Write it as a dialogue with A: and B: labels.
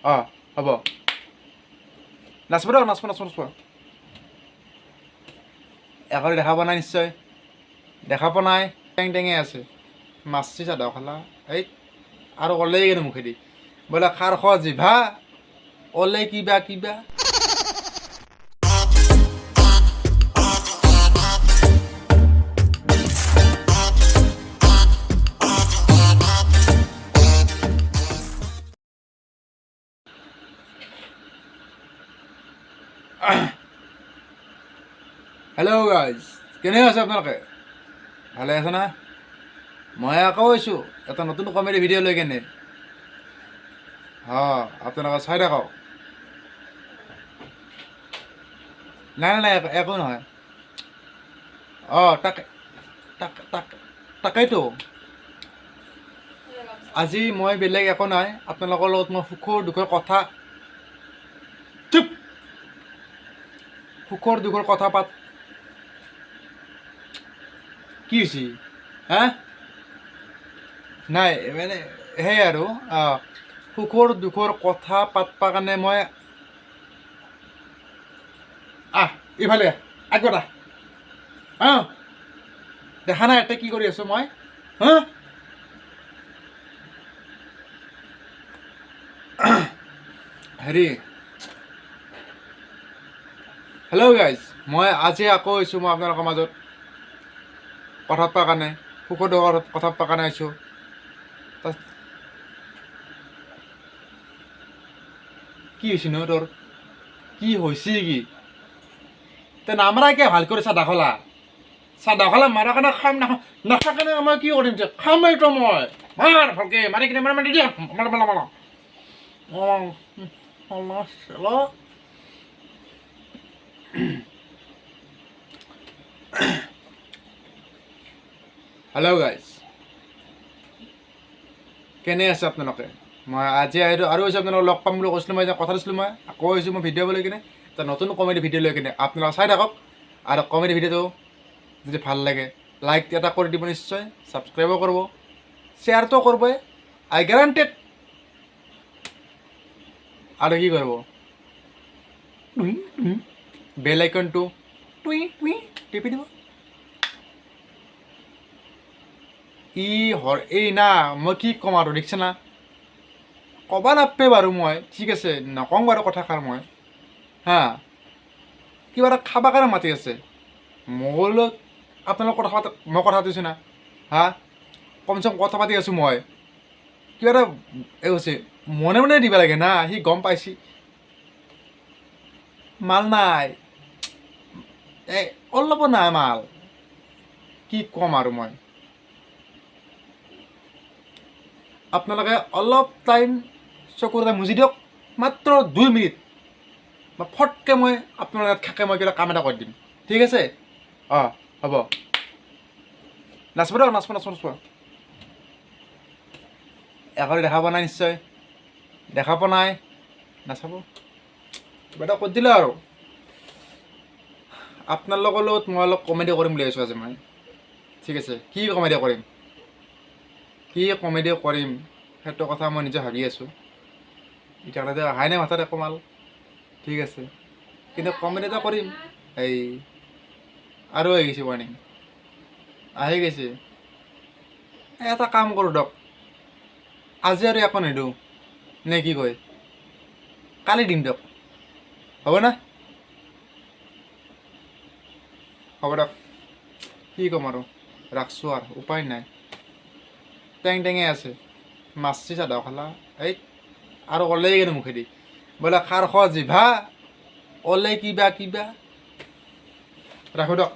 A: হ'ব নাচব দিয়ক নাচব এঘৰে দেখা পোৱা নাই নিশ্চয় দেখা পোৱা নাই টেঙে আছে মাছি চাদা খালা এই আৰু ওলাই কেনে মুখেদি বোলে খাৰ খোৱা জিভা ওলাই কিবা হেল্ল' গাইজ কেনে আছে আপোনালোকে ভালে আছে না মই আকৌ আছোঁ এটা নতুন কমেডি ভিডিঅ' লৈ কেনে আপোনালোকে চাই থাকক নাই একো নহয় তাকেইতো আজি মই বেলেগ একো নাই আপোনালোকৰ লগত মই সুখৰ দুখৰ কথা কি হৈছে নাই মানে সেই আৰু সুখৰ দুখৰ কথা পাতবা কাৰণে মই ইফালে আগত দেখা নাই এতিয়া কি কৰি আছোঁ মই হেল্ল' গাইজ মই আজি আকৌ আহিছোঁ মই আপোনালোকৰ মাজত কথা পাতিবৰ কাৰণে সুখৰ দুখৰ কথা পাতিবৰ কাৰণে আহিছোঁ কি হৈছে ন তোৰ কি হৈছে কি তে নামাৰা কিয় ভাল কৰি চাদা খলা মাৰা কাৰণে খাম নাখা কাৰণে মই কি কৰিম যে খামেইতো মই মাৰ ভালকে মাৰি কিনে মাৰি দিয়া হেল্ল' গাইজ কেনে আছে আপোনালোকে মই আজি আৰু হৈছে আপোনালোকক লগ পাম বুলি কৈছিলোঁ মই কথা দিছিলোঁ মই আকৌ আহিছোঁ মই ভিডিঅ' লৈ কিনে এটা নতুন কমেডি ভিডিঅ' লৈ কিনে আপোনালোকে চাই থাকক আৰু কমেডি ভিডিঅ'টো যদি ভাল লাগে লাইক এটা কৰি দিব নিশ্চয় ছাবস্ক্ৰাইবো কৰিব শ্বেয়াৰটো কৰিবই আই গেৰাণ্টেড আৰু কি কৰিব বেল আইকনটো টিপি দিব এই না মই কি ক'ম আৰু দেখিছে না ক'ব নাপায় বাৰু মই ঠিক আছে নকওঁ বাৰু কথাষাৰ মই কিবা এটা খাবৰ কাৰণে মাতি আছে মোৰ লগত আপোনালোক মই কথা পাতিছোঁ না কমচে কম কথা পাতি আছোঁ মই কিবা এটা এই হৈছে মনে দিব লাগে না সি গম পাইছি মাল নাই অলপো নাই মাল কি ক'ম আৰু মই আপোনালোকে অলপ টাইম চকুৰ এটা মুজি দিয়ক মাত্ৰ 2 মিনিট বা ফটকৈ মই আপোনাৰ ইয়াত থাকে মই কিবা কাম এটা কৰি দিম ঠিক আছে হ'ব নাচব দিয়ক নাচব এঘৰে দেখা পোৱা নাই নিশ্চয় দেখা পোৱা নাই নাচাব কিবা এটা কৰি দিলে আৰু আপোনালোকৰ লগত মই অলপ কমেডি কৰিম বুলি ভাবিছোঁ আজি মই ঠিক আছে কি কমেডি কৰিম সেইটো কথা মই নিজে ভাবি আছোঁ এতিয়ালৈকে অহাই নাই মাথাত একো মাল ঠিক আছে কিন্তু কমেডি এটা কৰিম এই আৰু আহি গৈছে ৱাৰ্ণিং আহি গৈছে এটা কাম কৰোঁ দিয়ক আজি আৰু একো নিদিওঁ নে কি কয় কালি দিম দিয়ক হ'ব না হ'ব দিয়ক কি ক'ম আৰু ৰাখছোঁ আৰু উপায় নাই টেঙে আছে মাছি চাদা খালা এই আৰু ওলাই কেনে মুখেদি বোলে খাৰ খোৱা জিভা ওলাই কিবা ৰাখোঁ দিয়ক